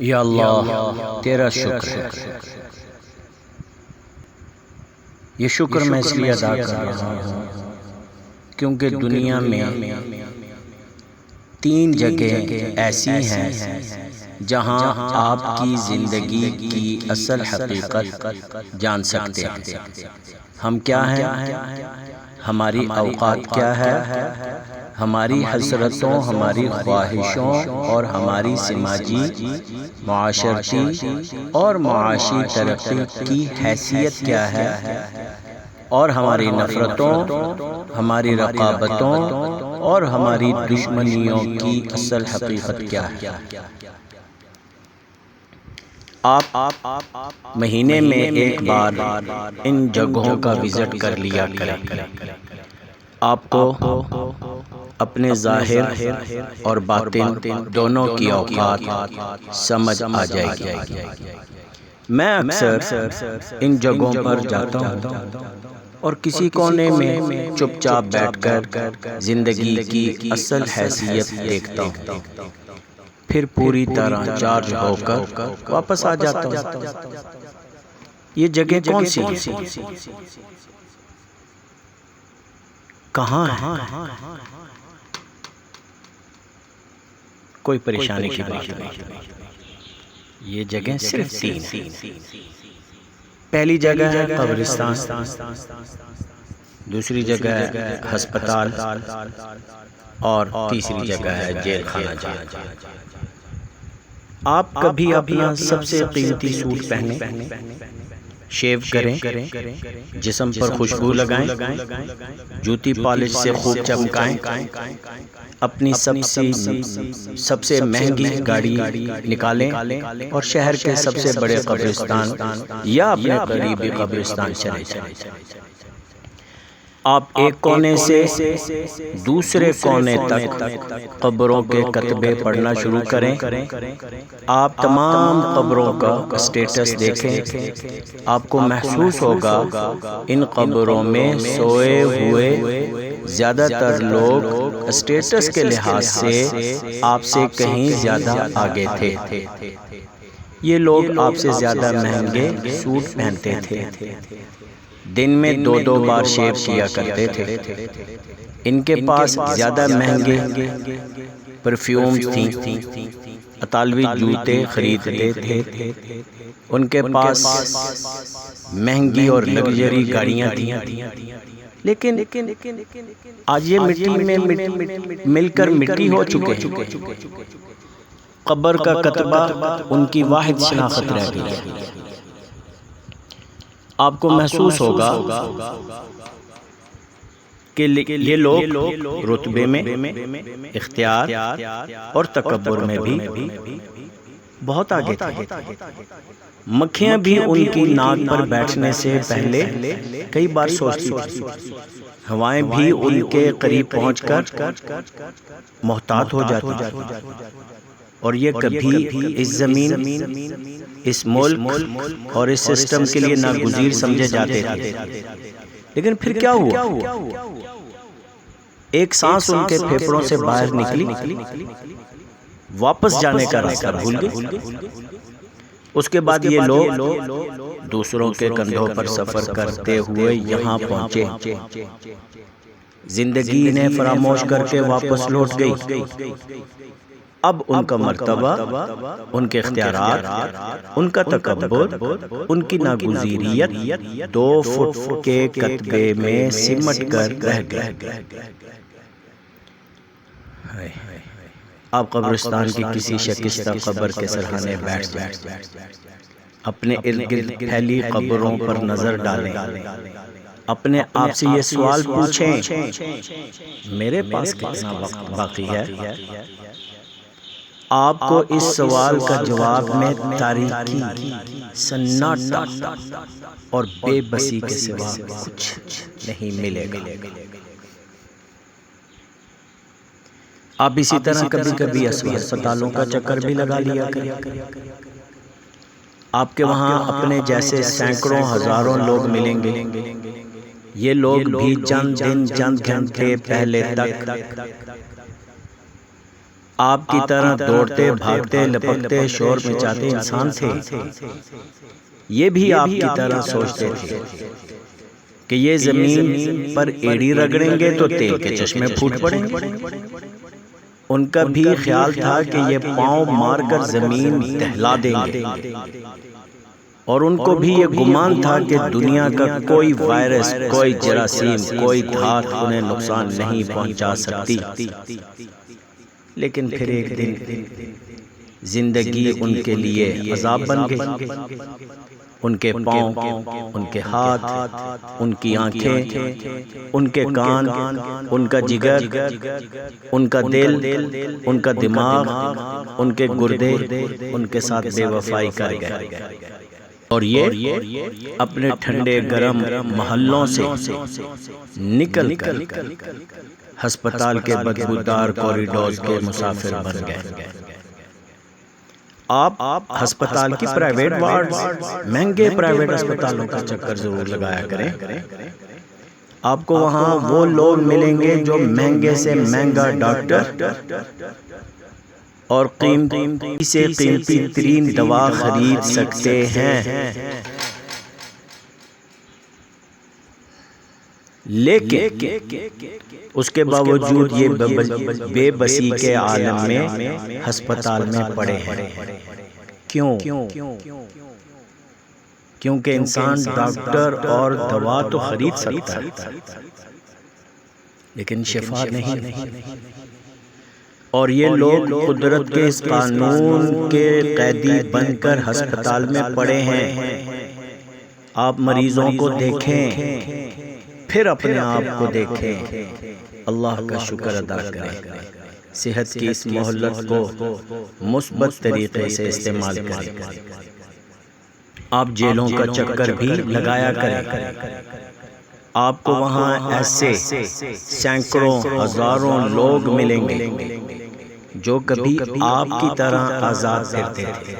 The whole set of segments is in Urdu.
یا اللہ تیرا شکر ہے۔ یہ شکر میں اس لیے ادا کر رہا ہوں کیونکہ دنیا میں 3 جگہیں ایسی ہیں جہاں آپ کی زندگی کی اصل حقیقت جان سکتے ہیں۔ ہم کیا ہیں، ہماری اوقات کیا ہے، ہماری حسرتوں، ہماری خواہشوں اور ہماری سماجی، معاشرتی اور معاشی ترقی کی حیثیت کیا ہے، اور ہماری نفرتوں، ہماری رقابتوں اور ہماری دشمنیوں کی اصل حقیقت کیا ہے۔ آپ مہینے میں ایک بار ان جگہوں کا وزٹ کر لیا کریں، آپ کو اپنے ظاہر اور باطن دونوں کی اوقات سمجھ آ جائے گی۔ میں اکثر ان جگہوں پر جاتا ہوں اور کسی کونے میں چپ چاپ بیٹھ کر زندگی کی اصل حیثیت دیکھتا ہوں، پھر پوری طرح چارج ہو کر واپس آ جاتا ہوں۔ یہ جگہ کون سی ہے، کہاں ہے؟ کوئی پریشانی کی بات نہیں، یہ جگہ صرف 3 ہیں۔ پہلی جگہ ہے قبرستان، دوسری جگہ ہے ہسپتال، اور تیسری جگہ ہے جیل خانہ جان۔ آپ کبھی اپنا سب سے قیمتی سوٹ پہنیں، شیو کریں، جسم پر خوشبو لگائیں، جوتی پالش سے خوب چمکائیں، اپنی سب سے مہنگی گاڑی نکالیں اور شہر کے سب سے بڑے قبرستان یا اپنے قریبی قبرستان چلے جائیں۔ آپ ایک کونے سے دوسرے کونے تک قبروں کے کتبے پڑھنا شروع کریں۔ آپ تمام قبروں کا اسٹیٹس دیکھیں، آپ کو محسوس ہوگا ان قبروں میں سوئے ہوئے زیادہ تر لوگ اسٹیٹس کے لحاظ سے آپ سے کہیں زیادہ آگے تھے۔ یہ لوگ آپ سے زیادہ مہنگے سوٹ پہنتے تھے، دن میں 2 بار شیو کیا کرتے تھے، ان کے پاس زیادہ مہنگے پرفیومز تھیں، اطالوی جوتے خریدتے تھے، ان کے پاس مہنگی اور لگژری گاڑیاں تھیں، لیکن آج یہ مٹی میں مل کر مٹی ہو چکے ہیں۔ قبر کا کتبہ ان کی واحد شناخت رہ گئی ہے۔ آپ کو محسوس ہوگا کہ یہ لوگ رتبے میں، اختیار اور تکبر میں بھی بہت آگے تھے۔ مکھیاں بھی ان کی ناک پر بیٹھنے سے پہلے کئی بار سوچتی تھیں، ہوائیں بھی ان کے قریب پہنچ کر محتاط ہو جاتی، اور یہ کبھی اس زمین، اس ملک اور اس سسٹم کے لیے ناگزیر سمجھے جاتے تھے۔ لیکن پھر کیا ہوا؟ ایک سانس ان کے پھیپھڑوں سے باہر نکلی، واپس جانے کا راستہ بھول گئی۔ اس کے بعد یہ لوگ دوسروں کے کندھوں پر سفر کرتے ہوئے یہاں پہنچے، زندگی انہیں فراموش کر کے واپس لوٹ گئی۔ اب ان کا مرتبہ، ان کے اختیارات، ان کا تکبر، ان کی ناگزیریت 2 فٹ کے کتبے میں سمٹ کر رہ گئے۔ آپ قبرستان کی کسی شکستہ قبر کے سرحانے بیٹھ جائیں، اپنے ارد گرد پھیلی قبروں پر نظر ڈالیں، اپنے آپ سے یہ سوال پوچھیں، میرے پاس کتنا وقت باقی ہے؟ آپ کو اس سوال کا جواب میں تاریکی، سناٹا اور بے بسی کے سوا کچھ نہیں ملے گا۔ آپ اسی طرح کبھی کبھی ہسپتالوں کا چکر بھی لگا لیا کریں، آپ کے وہاں اپنے جیسے سینکڑوں ہزاروں لوگ ملیں گے۔ یہ لوگ بھی چند دن، چند گھنٹے پہلے تک آپ کی طرح دوڑتے بھاگتے لپکتے شور مچاتے انسان تھے، یہ بھی آپ کی طرح سوچتے تھے کہ یہ زمین پر ایڑی رگڑیں گے تو تیل کے چشمے پھوٹ پڑیں گے۔ ان کا بھی خیال تھا کہ یہ پاؤں مار کر زمین دہلا دیں گے، اور ان کو بھی یہ گمان تھا کہ دنیا کا کوئی وائرس، کوئی جراثیم، کوئی دھات انہیں نقصان نہیں پہنچا سکتی۔ لیکن پھر ایک دن زندگی ان کے لیے عذاب بن گئی۔ ان کے پاؤں، ان کے ہاتھ، ان کی آنکھیں، ان کے کان، ان کا جگر، ان کا دل، ان کا دماغ، ان کے گردے ان کے ساتھ بے وفائی کر گئے، اور یہ اپنے ٹھنڈے گرم محلوں سے نکل کر ہسپتال کے بدبودار کوریڈورز کے مسافر بن گئے۔ آپ ہسپتال کی پرائیویٹ وارڈ، مہنگے پرائیویٹ ہسپتالوں کا چکر ضرور لگایا کریں۔ آپ کو وہاں وہ لوگ ملیں گے جو مہنگے سے مہنگا ڈاکٹر اور قیمتی سے قیمتی ترین دوا خرید سکتے ہیں، لیکن اس کے باوجود یہ بے بسی کے عالم میں ہسپتال میں پڑے ہیں۔ کیوں؟ کیونکہ انسان ڈاکٹر اور دوا تو خرید سکتا ہے، لیکن شفا نہیں۔ اور یہ لوگ قدرت کے اس قانون کے قیدی بن کر ہسپتال میں پڑے ہیں۔ آپ مریضوں کو دیکھیں، پھر اپنے آپ کو دیکھیں، اللہ کا شکر ادا کریں، صحت کی اس مہلت کو مثبت طریقے سے استعمال کریں۔ آپ جیلوں کا چکر بھی لگایا کریں، آپ کو وہاں ایسے سینکڑوں ہزاروں لوگ ملیں گے جو کبھی آپ کی طرح آزاد پھرتے تھے۔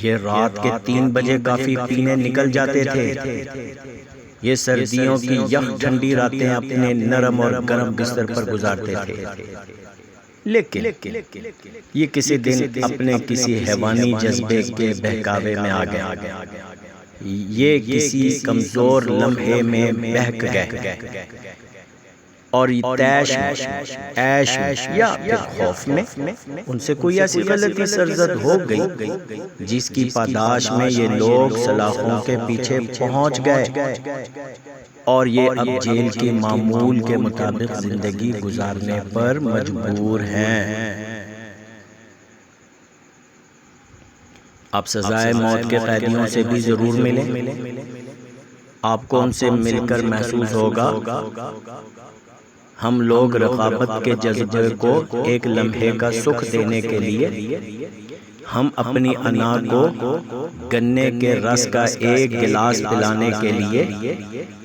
یہ رات کے 3 بجے کافی پینے نکل جاتے تھے، یہ سردیوں کی یخ ٹھنڈی راتیں اپنے نرم اور گرم بستر پر گزارتے تھے، لیکن یہ کسی دن اپنے کسی حیوانی جذبے کے بہکاوے میں آ گئے، یہ کسی کمزور لمحے میں بہک گئے، اور تیش عیش یا پھر خوف میں ان سے کوئی ایسی غلطی سرزد ہو گئی جس کی پاداش میں یہ لوگ سلاخوں کے پیچھے پہنچ گئے، اور یہ اب جیل کی معمول کے مطابق زندگی گزارنے پر مجبور ہیں۔ آپ سزائے موت کے قیدیوں سے بھی ضرور ملیں، آپ کو ان سے مل کر محسوس ہوگا ہم لوگ رقابت کے جذبے کو ایک لمحے کا سکھ دینے کے لیے، ہم اپنی انا کو گنے کے رس کا ایک گلاس پلانے کے لیے،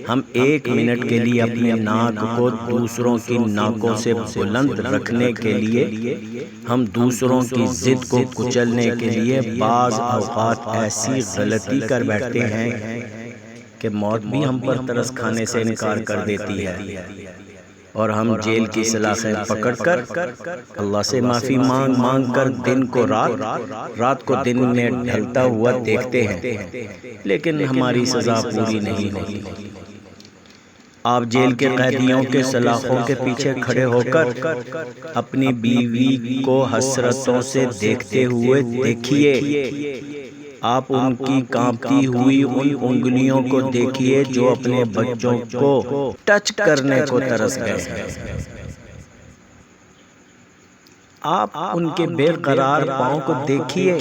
ہم 1 منٹ کے لیے اپنے ناک کو دوسروں کی ناکوں سے بلند رکھنے کے لیے، ہم دوسروں کی ضد کو کچلنے کے لیے بعض اوقات ایسی غلطی کر بیٹھتے ہیں کہ موت بھی ہم پر ترس کھانے سے انکار کر دیتی ہے، اور ہم جیل کی سلاخیں پکڑ کر اللہ سے معافی مانگ کر دن کو رات کو دن میں ڈھلتا ہوا دیکھتے ہیں، لیکن ہماری سزا پوری نہیں ہوتی۔ آپ جیل کے قیدیوں کے سلاخوں کے پیچھے کھڑے ہو کر اپنی بیوی کو حسرتوں سے دیکھتے ہوئے دیکھیے، آپ ان کی کانپتی ہوئی ان انگلیوں کو دیکھیے جو اپنے بچوں کو ٹچ کرنے کو ترس گئے ہیں، آپ ان کے بے قرار پاؤں کو دیکھیے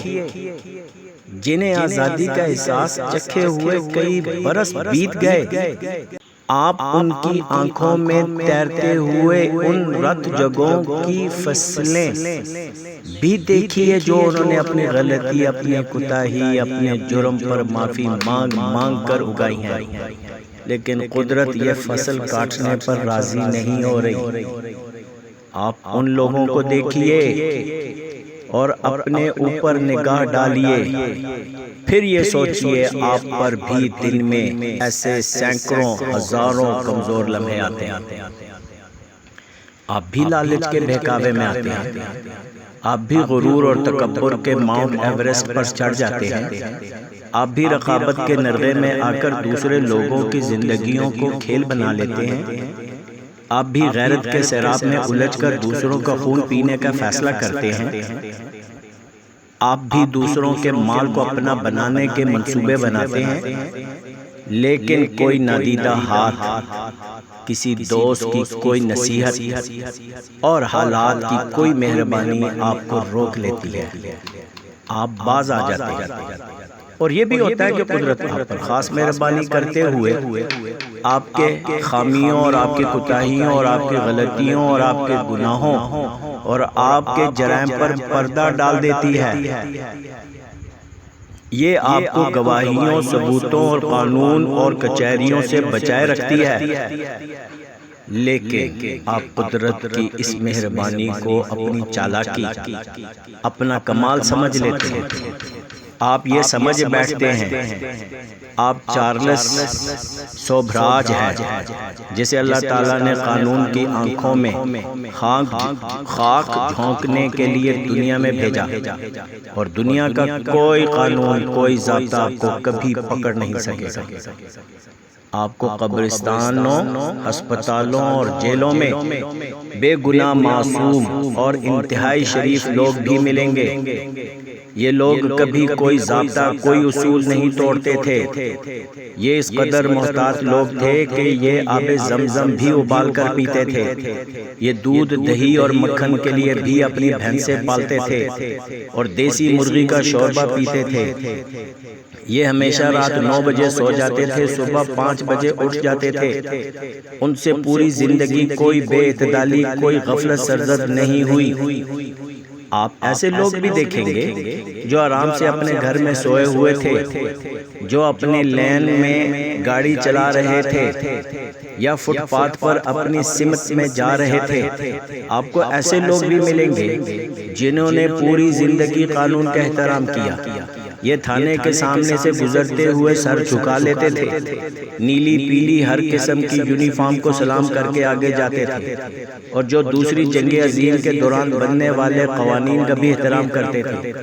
جنہیں آزادی کا احساس چکھے ہوئے کئی برس بیت گئے، آپ ان کی آنکھوں میں تیرتے ہوئے ان رت جگہوں کی فصلیں بھی دیکھیے جو انہوں نے اپنی غلطی، اپنی کوتاہی، اپنے جرم پر معافی مانگ کر اگائی ہیں، لیکن قدرت یہ فصل کاٹنے پر راضی نہیں ہو رہی۔ آپ ان لوگوں کو دیکھیے اور اپنے اوپر نگاہ ڈالیے، پھر یہ سوچئے آپ پر بھی دن میں ایسے سینکڑوں ہزاروں کمزور لمحے آتے ہیں۔ آپ بھی لالچ کے بہکاوے میں آتے ہیں، آپ بھی غرور اور تکبر کے ماؤنٹ ایورسٹ پر چڑھ جاتے ہیں، آپ بھی رقابت کے نرغے میں آ کر دوسرے لوگوں کی زندگیوں کو کھیل بنا لیتے ہیں، آپ بھی غیرت کے سیراب میں الجھ کر دوسروں کا خون پینے کا فیصلہ کرتے ہیں، آپ بھی دوسروں کے مال کو اپنا بنانے کے منصوبے بناتے ہیں، لیکن کوئی نادیدہ ہاتھ، کسی دوست کی کوئی نصیحت اور حالات کی کوئی مہربانی آپ کو روک لیتی ہے، آپ باز آ جاتے ہیں۔ اور یہ بھی ہوتا ہے کہ قدرت آپ پر خاص مہربانی کرتے ہوئے آپ کے خامیوں اور آپ کی کوتاہیوں اور آپ کی غلطیوں اور آپ کے گناہوں اور آپ کے جرائم پر پردہ ڈال دیتی ہے۔ یہ آپ کو گواہیوں، ثبوتوں اور قانون اور کچہریوں سے بچائے رکھتی ہے، لیکن آپ قدرت کی اس مہربانی کو اپنی چالاکی، اپنا کمال سمجھ لیتے ہیں۔ آپ یہ سمجھ بیٹھتے ہیں آپ چارلس سوبراج ہیں، جسے اللہ تعالیٰ نے قانون کی آنکھوں میں خاک جھونکنے کے لیے دنیا میں بھیجا، اور دنیا کا کوئی قانون، کوئی ضابطہ آپ کو کبھی پکڑ نہیں سکے گا۔ آپ کو قبرستانوں، ہسپتالوں اور جیلوں میں بے گناہ معصوم اور انتہائی شریف لوگ بھی ملیں گے۔ یہ لوگ کبھی کوئی ضابطہ، کوئی اصول نہیں توڑتے تھے۔ یہ اس قدر محتاط لوگ تھے کہ یہ آب زمزم بھی ابال کر پیتے تھے۔ یہ دودھ، دہی اور مکھن کے لیے بھی اپنی بھینسیں پالتے تھے اور دیسی مرغی کا شوربہ پیتے تھے۔ یہ ہمیشہ رات 9 بجے سو جاتے تھے، صبح 5 بجے اٹھ جاتے تھے۔ ان سے پوری زندگی کوئی بے اعتدالی، کوئی غفلت سرزد نہیں ہوئی۔ آپ ایسے لوگ بھی دیکھیں گے جو آرام سے اپنے گھر میں سوئے ہوئے تھے، جو اپنے لین میں گاڑی چلا رہے تھے یا فٹ پاتھ پر اپنی سمت میں جا رہے تھے۔ آپ کو ایسے لوگ بھی ملیں گے جنہوں نے پوری زندگی قانون کا احترام کیا۔ یہ تھانے کے سامنے سے گزرتے ہوئے سر جھکا لیتے تھے، نیلی پیلی ہر قسم کی یونیفارم کو سلام کر کے آگے جاتے تھے، اور جو دوسری جنگ عظیم کے دوران بننے والے قوانین کا بھی احترام کرتے تھے،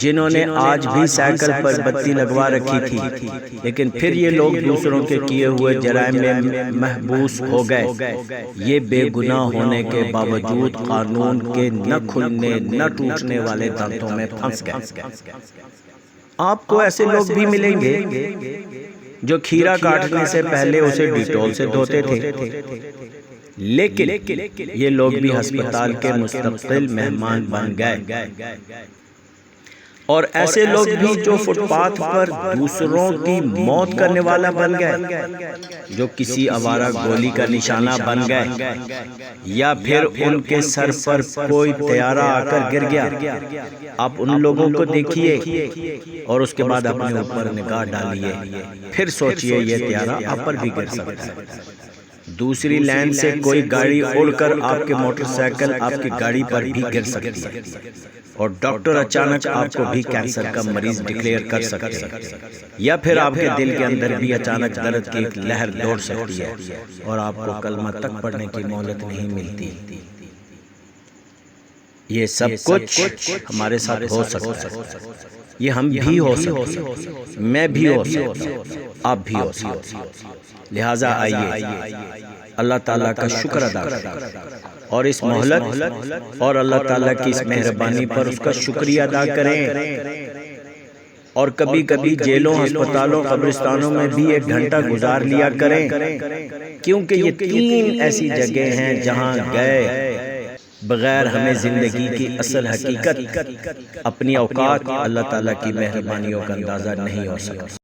جنہوں نے آج بھی سائیکل پر بتی لگوا رکھی تھی، لیکن پھر یہ لوگ دوسروں کے کیے ہوئے جرائم میں محبوس ہو گئے۔ یہ بے گناہ ہونے کے باوجود قانون کے نہ کھلنے نہ ٹوٹنے والے دانتوں میں پھنس گئے۔ آپ کو ایسے لوگ بھی ملیں گے جو کھیرا کاٹنے سے پہلے اسے ڈیٹول سے دھوتے تھے، لیکن یہ لوگ بھی ہسپتال کے مستقل مہمان بن گئے۔ اور ایسے لوگ بھی جو فٹ پاتھ پر دوسروں کی موت کرنے والا بن گئے، جو کسی آوارہ گولی کا نشانہ بن گئے، یا پھر ان کے سر پر کوئی طیارہ آ کر گر گیا۔ آپ ان لوگوں کو دیکھیے اور اس کے بعد اپنے اوپر نگاہ ڈالیے، پھر سوچئے یہ طیارہ آپ پر بھی گر سکتا ہے۔ دوسری لین سے کوئی گاڑی اڑ کر آپ کے موٹر سائیکل، آپ کی گاڑی پر بھی گر سکتی ہے، اور ڈاکٹر اچانک آپ کو بھی کینسر کا مریض ڈکلیئر کر سکتے ہیں، یا پھر آپ کے دل کے اندر بھی اچانک درد کی ایک لہر دوڑ سکتی ہے اور آپ کو کلمہ تک پڑھنے کی مہلت نہیں ملتی۔ یہ سب کچھ ہمارے ساتھ ہو سکتا ہے، یہ ہم بھی ہو سکتے ہیں، میں بھی ہو سکتا ہوں، آپ بھی ہو سکتے ہیں۔ لہٰذا آئیے اللہ تعالیٰ کا شکر ادا کریں اور اس مہلت اور اللہ تعالیٰ کی اس مہربانی پر اس کا شکریہ ادا کریں، اور کبھی کبھی جیلوں، ہسپتالوں، قبرستانوں میں بھی 1 گھنٹہ گزار لیا کریں، کیونکہ یہ 3 ایسی جگہیں ہیں جہاں گئے بغیر ہمیں زندگی کی اصل حقیقت، اپنی اوقات، اللہ تعالیٰ کی مہربانیوں کا اندازہ نہیں ہو سکتا۔